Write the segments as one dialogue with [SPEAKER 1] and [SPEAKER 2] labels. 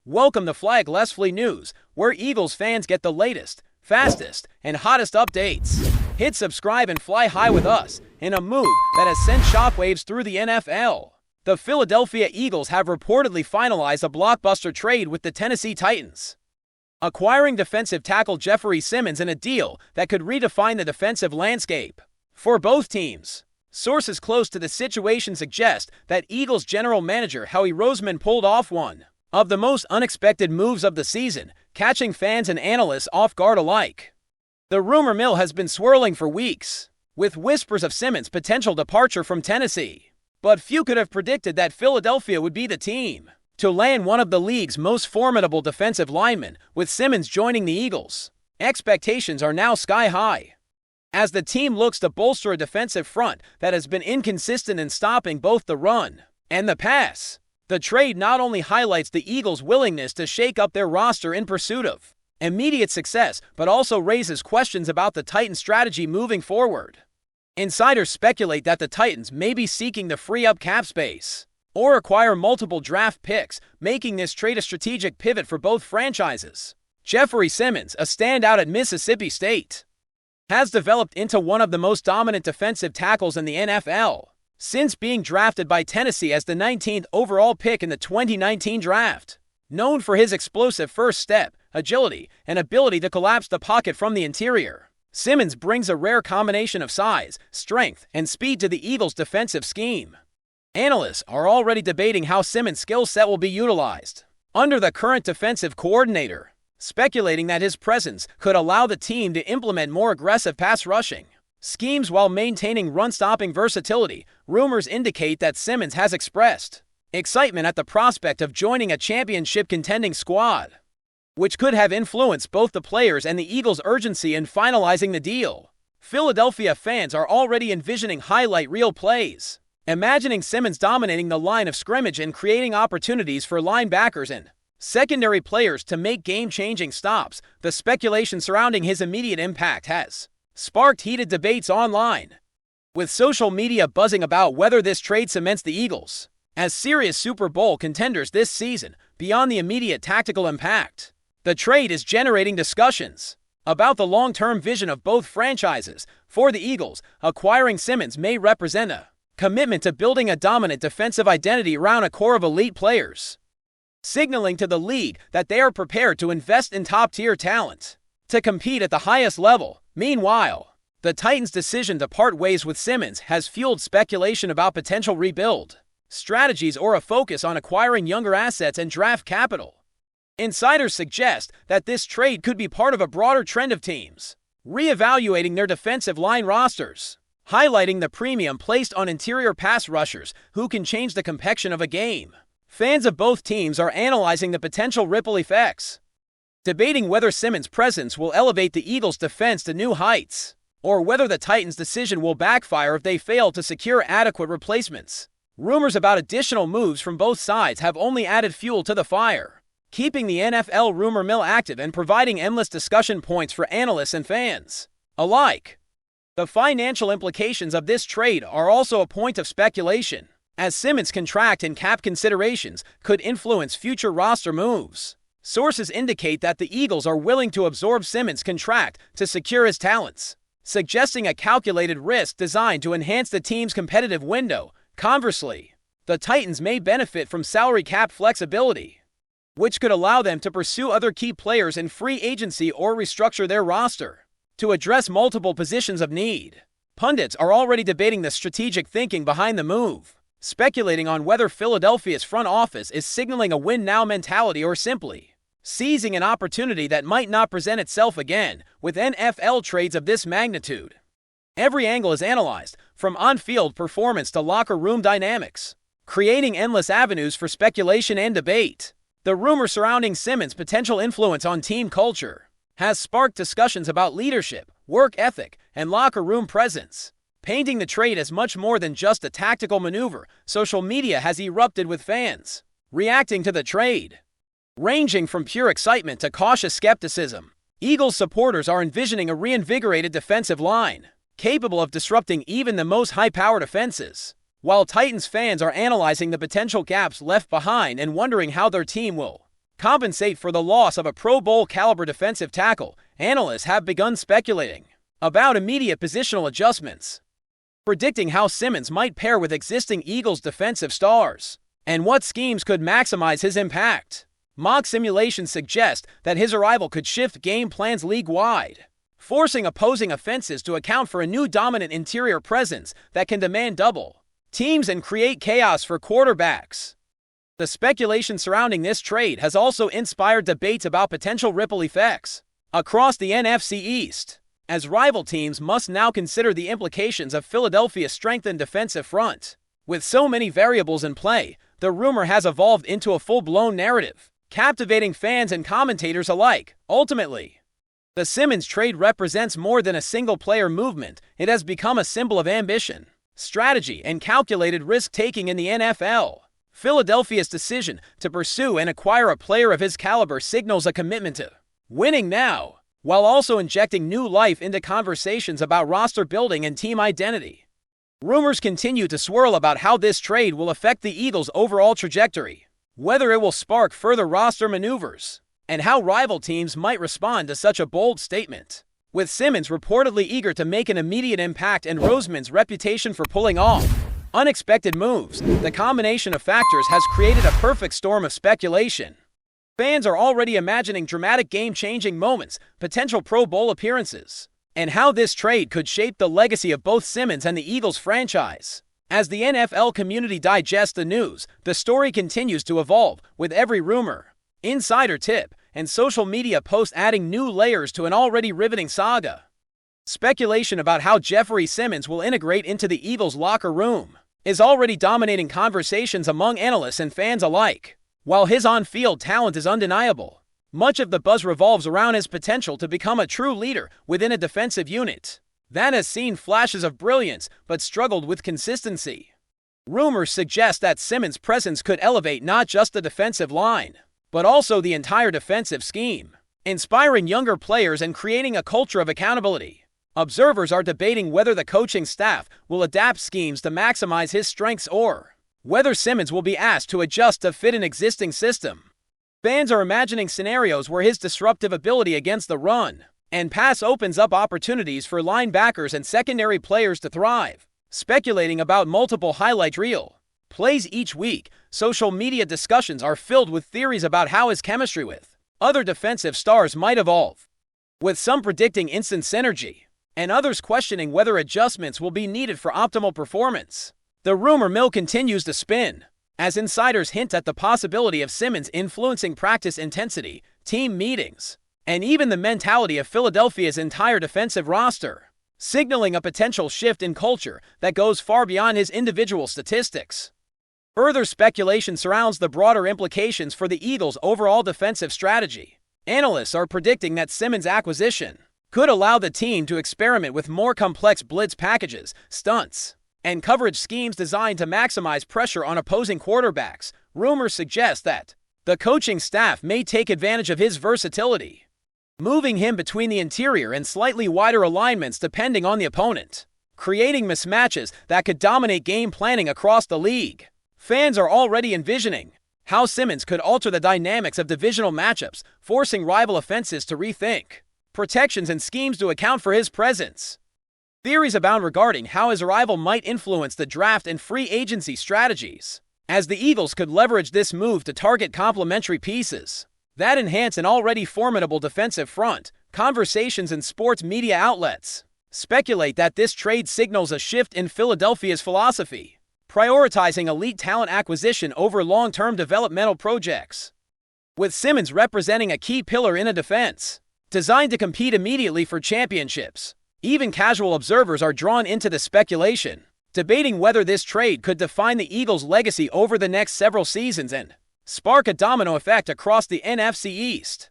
[SPEAKER 1] Welcome to FlyEaglesFly News, where Eagles fans get the latest, fastest, and hottest updates. Hit subscribe and fly high with us in a move that has sent shockwaves through the NFL. The Philadelphia Eagles have reportedly finalized a blockbuster trade with the Tennessee Titans, acquiring defensive tackle Jeffrey Simmons in a deal that could redefine the defensive landscape for both teams. Sources close to the situation suggest that Eagles general manager ROSEMAN pulled off one of the most unexpected moves of the season, catching fans and analysts off guard alike. The rumor mill has been swirling for weeks, with whispers of Simmons' potential departure from Tennessee. But few could have predicted that Philadelphia would be the team to land one of the league's most formidable defensive linemen, with Simmons joining the Eagles. Expectations are now sky high, as the team looks to bolster a defensive front that has been inconsistent in stopping both the run and the pass. The trade not only highlights the Eagles' willingness to shake up their roster in pursuit of immediate success, but also raises questions about the Titans' strategy moving forward. Insiders speculate that the Titans may be seeking to free up cap space or acquire multiple draft picks, making this trade a strategic pivot for both franchises. Jeffrey Simmons, a standout at Mississippi State, has developed into one of the most dominant defensive tackles in the NFL since being drafted by Tennessee as the 19th overall pick in the 2019 draft. Known for his explosive first step, agility, and ability to collapse the pocket from the interior, Simmons brings a rare combination of size, strength, and speed to the Eagles' defensive scheme. Analysts are already debating how Simmons' skill set will be utilized under the current defensive coordinator, speculating that his presence could allow the team to implement more aggressive pass rushing schemes while maintaining run-stopping versatility. Rumors indicate that Simmons has expressed excitement at the prospect of joining a championship-contending squad, which could have influenced both the players and the Eagles' urgency in finalizing the deal. Philadelphia fans are already envisioning highlight reel plays, imagining Simmons dominating the line of scrimmage and creating opportunities for linebackers and secondary players to make game-changing stops. The speculation surrounding his immediate impact has sparked heated debates online, with social media buzzing about whether this trade cements the Eagles as serious Super Bowl contenders this season beyond the immediate tactical impact. The trade is generating discussions about the long-term vision of both franchises. For the Eagles, acquiring Simmons may represent a commitment to building a dominant defensive identity around a core of elite players, signaling to the league that they are prepared to invest in top-tier talent to compete at the highest level. Meanwhile, the Titans' decision to part ways with Simmons has fueled speculation about potential rebuild strategies or a focus on acquiring younger assets and draft capital. Insiders suggest that this trade could be part of a broader trend of teams reevaluating their defensive line rosters, highlighting the premium placed on interior pass rushers who can change the complexion of a game. Fans of both teams are analyzing the potential ripple effects, debating whether Simmons' presence will elevate the Eagles' defense to new heights, or whether the Titans' decision will backfire if they fail to secure adequate replacements. Rumors about additional moves from both sides have only added fuel to the fire, keeping the NFL rumor mill active and providing endless discussion points for analysts and fans alike. The financial implications of this trade are also a point of speculation, as Simmons' contract and cap considerations could influence future roster moves. Sources indicate that the Eagles are willing to absorb Simmons' contract to secure his talents, suggesting a calculated risk designed to enhance the team's competitive window. Conversely, the Titans may benefit from salary cap flexibility, which could allow them to pursue other key players in free agency or restructure their roster to address multiple positions of need. Pundits are already debating the strategic thinking behind the move, speculating on whether Philadelphia's front office is signaling a win-now mentality or simply seizing an opportunity that might not present itself again. With NFL trades of this magnitude, every angle is analyzed, from on-field performance to locker room dynamics, creating endless avenues for speculation and debate. The rumor surrounding Simmons' potential influence on team culture has sparked discussions about leadership, work ethic, and locker room presence, painting the trade as much more than just a tactical maneuver. Social media has erupted with fans reacting to the trade, ranging from pure excitement to cautious skepticism. Eagles supporters are envisioning a reinvigorated defensive line, capable of disrupting even the most high-powered offenses, while Titans fans are analyzing the potential gaps left behind and wondering how their team will compensate for the loss of a Pro Bowl-caliber defensive tackle, analysts have begun speculating about immediate positional adjustments, predicting how Simmons might pair with existing Eagles defensive stars and what schemes could maximize his impact. Mock simulations suggest that his arrival could shift game plans league-wide, forcing opposing offenses to account for a new dominant interior presence that can demand double teams and create chaos for quarterbacks. The speculation surrounding this trade has also inspired debates about potential ripple effects across the NFC East, as rival teams must now consider the implications of Philadelphia's strengthened defensive front. With so many variables in play, the rumor has evolved into a full-blown narrative, captivating fans and commentators alike. Ultimately, the Simmons trade represents more than a single-player movement. It has become a symbol of ambition, strategy, and calculated risk-taking in the NFL. Philadelphia's decision to pursue and acquire a player of his caliber signals a commitment to winning now, while also injecting new life into conversations about roster building and team identity. Rumors continue to swirl about how this trade will affect the Eagles' overall trajectory, whether it will spark further roster maneuvers, and how rival teams might respond to such a bold statement. With Simmons reportedly eager to make an immediate impact and ROSEMAN's reputation for pulling off unexpected moves, the combination of factors has created a perfect storm of speculation. Fans are already imagining dramatic game-changing moments, potential Pro Bowl appearances, and how this trade could shape the legacy of both Simmons and the Eagles franchise. As the NFL community digests the news, the story continues to evolve, with every rumor, insider tip, and social media post adding new layers to an already riveting saga. Speculation about how Jeffrey Simmons will integrate into the Eagles' locker room is already dominating conversations among analysts and fans alike. While his on-field talent is undeniable, much of the buzz revolves around his potential to become a true leader within a defensive unit that has seen flashes of brilliance but struggled with consistency. Rumors suggest that Simmons' presence could elevate not just the defensive line, but also the entire defensive scheme, inspiring younger players and creating a culture of accountability. Observers are debating whether the coaching staff will adapt schemes to maximize his strengths or whether Simmons will be asked to adjust to fit an existing system. Fans are imagining scenarios where his disruptive ability against the run and pass opens up opportunities for linebackers and secondary players to thrive. Speculating about multiple highlight reel plays each week, social media discussions are filled with theories about how his chemistry with other defensive stars might evolve, with some predicting instant synergy and others questioning whether adjustments will be needed for optimal performance. The rumor mill continues to spin, as insiders hint at the possibility of Simmons influencing practice intensity, team meetings, and even the mentality of Philadelphia's entire defensive roster, signaling a potential shift in culture that goes far beyond his individual statistics. Further speculation surrounds the broader implications for the Eagles' overall defensive strategy. Analysts are predicting that Simmons' acquisition could allow the team to experiment with more complex blitz packages, stunts, and coverage schemes designed to maximize pressure on opposing quarterbacks. Rumors suggest that the coaching staff may take advantage of his versatility, moving him between the interior and slightly wider alignments depending on the opponent, creating mismatches that could dominate game planning across the league. Fans are already envisioning how Simmons could alter the dynamics of divisional matchups, forcing rival offenses to rethink protections and schemes to account for his presence. Theories abound regarding how his arrival might influence the draft and free agency strategies, as the Eagles could leverage this move to target complementary pieces that enhance an already formidable defensive front. Conversations in sports media outlets speculate that this trade signals a shift in Philadelphia's philosophy, prioritizing elite talent acquisition over long-term developmental projects. With Simmons representing a key pillar in a defense designed to compete immediately for championships, even casual observers are drawn into the speculation, debating whether this trade could define the Eagles' legacy over the next several seasons and spark a domino effect across the NFC East.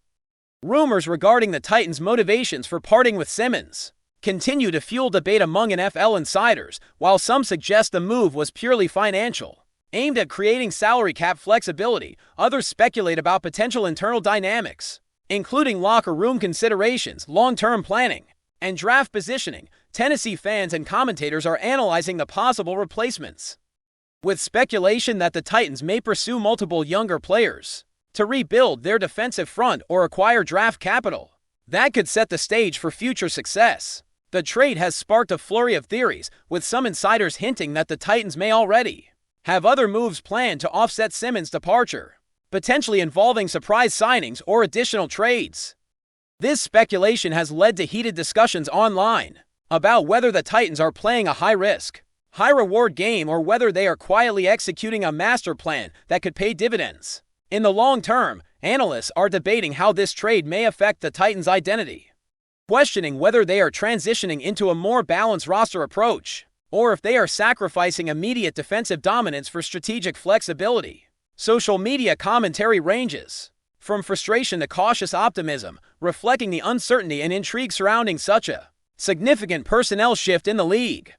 [SPEAKER 1] Rumors regarding the Titans' motivations for parting with Simmons continue to fuel debate among NFL insiders, while some suggest the move was purely financial, aimed at creating salary cap flexibility. Others speculate about potential internal dynamics, including locker room considerations, long-term planning, and draft positioning. Tennessee fans and commentators are analyzing the possible replacements, with speculation that the Titans may pursue multiple younger players to rebuild their defensive front or acquire draft capital that could set the stage for future success. The trade has sparked a flurry of theories, with some insiders hinting that the Titans may already have other moves planned to offset Simmons' departure, potentially involving surprise signings or additional trades. This speculation has led to heated discussions online about whether the Titans are playing a high-risk, high-reward game or whether they are quietly executing a master plan that could pay dividends. In the long term, analysts are debating how this trade may affect the Titans' identity, questioning whether they are transitioning into a more balanced roster approach, or if they are sacrificing immediate defensive dominance for strategic flexibility. Social media commentary ranges from frustration to cautious optimism, reflecting the uncertainty and intrigue surrounding such a significant personnel shift in the league.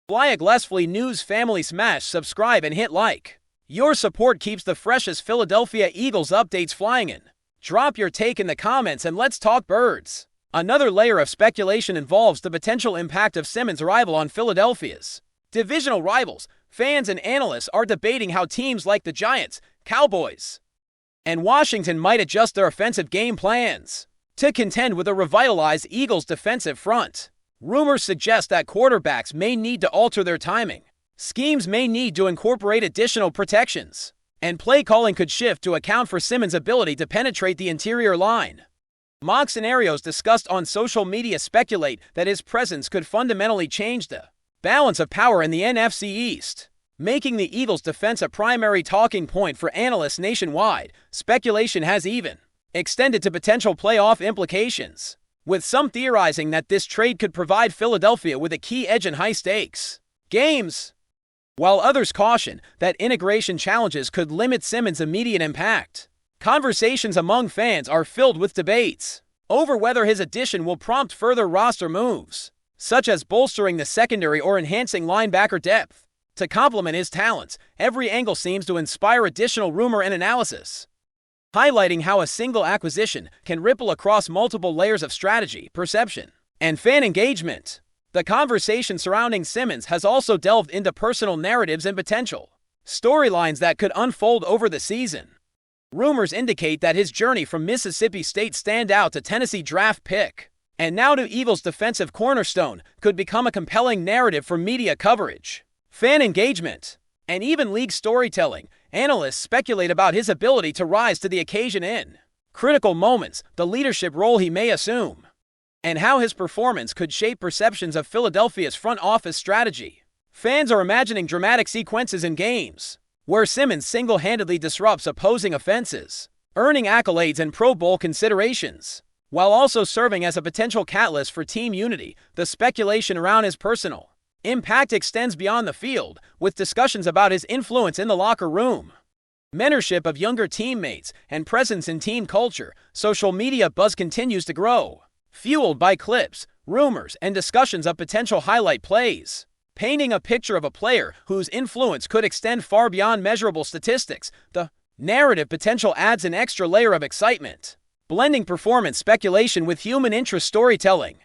[SPEAKER 1] FlyEaglesFly News family, smash subscribe and hit like. Your support keeps the freshest Philadelphia Eagles updates flying in. Drop your take in the comments and let's talk birds. Another layer of speculation involves the potential impact of Simmons' arrival on Philadelphia's divisional rivals. Fans and analysts are debating how teams like the Giants, Cowboys, and Washington might adjust their offensive game plans to contend with a revitalized Eagles defensive front. Rumors suggest that quarterbacks may need to alter their timing, schemes may need to incorporate additional protections, and play calling could shift to account for Simmons' ability to penetrate the interior line. Mock scenarios discussed on social media speculate that his presence could fundamentally change the balance of power in the NFC East, making the Eagles' defense a primary talking point for analysts nationwide. Speculation has even extended to potential playoff implications, with some theorizing that this trade could provide Philadelphia with a key edge in high-stakes games, while others caution that integration challenges could limit Simmons' immediate impact. Conversations among fans are filled with debates over whether his addition will prompt further roster moves, such as bolstering the secondary or enhancing linebacker depth. To complement his talents, every angle seems to inspire additional rumor and analysis, highlighting how a single acquisition can ripple across multiple layers of strategy, perception, and fan engagement. The conversation surrounding Simmons has also delved into personal narratives and potential storylines that could unfold over the season. Rumors indicate that his journey from Mississippi State standout to Tennessee draft pick, and now to Eagles defensive cornerstone, could become a compelling narrative for media coverage, fan engagement, and even league storytelling. Analysts speculate about his ability to rise to the occasion in critical moments, the leadership role he may assume, and how his performance could shape perceptions of Philadelphia's front office strategy. Fans are imagining dramatic sequences in games where Simmons single-handedly disrupts opposing offenses, earning accolades and Pro Bowl considerations, while also serving as a potential catalyst for team unity. The speculation around his personal impact extends beyond the field, with discussions about his influence in the locker room, mentorship of younger teammates, and presence in team culture. Social media buzz continues to grow, fueled by clips, rumors, and discussions of potential highlight plays, painting a picture of a player whose influence could extend far beyond measurable statistics. The narrative potential adds an extra layer of excitement, blending performance speculation with human interest storytelling,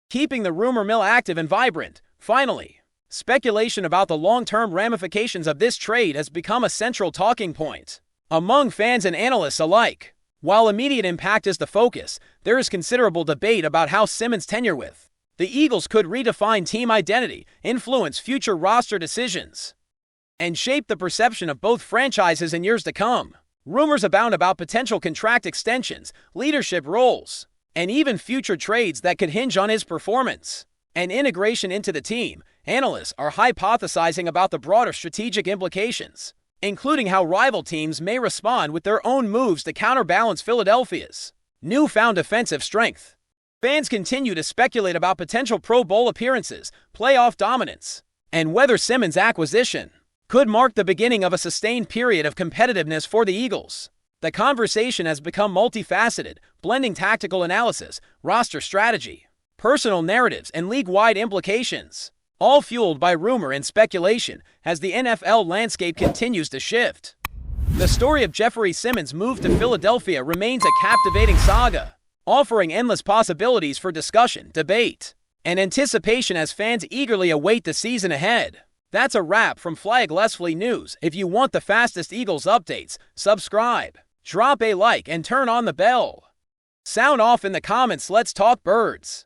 [SPEAKER 1] keeping the rumor mill active and vibrant. Finally, speculation about the long-term ramifications of this trade has become a central talking point among fans and analysts alike. While immediate impact is the focus, there is considerable debate about how Simmons' tenure with the Eagles could redefine team identity, influence future roster decisions, and shape the perception of both franchises in years to come. Rumors abound about potential contract extensions, leadership roles, and even future trades that could hinge on his performance and integration into the team. Analysts are hypothesizing about the broader strategic implications, including how rival teams may respond with their own moves to counterbalance Philadelphia's newfound defensive strength. Fans continue to speculate about potential Pro Bowl appearances, playoff dominance, and whether Simmons' acquisition could mark the beginning of a sustained period of competitiveness for the Eagles. The conversation has become multifaceted, blending tactical analysis, roster strategy, personal narratives, and league-wide implications, all fueled by rumor and speculation as the NFL landscape continues to shift. The story of Jeffrey Simmons' move to Philadelphia remains a captivating saga, offering endless possibilities for discussion, debate, and anticipation as fans eagerly await the season ahead. That's a wrap from FlyEaglesFly News. If you want the fastest Eagles updates, subscribe. Drop a like and turn on the bell. Sound off in the comments. Let's talk birds.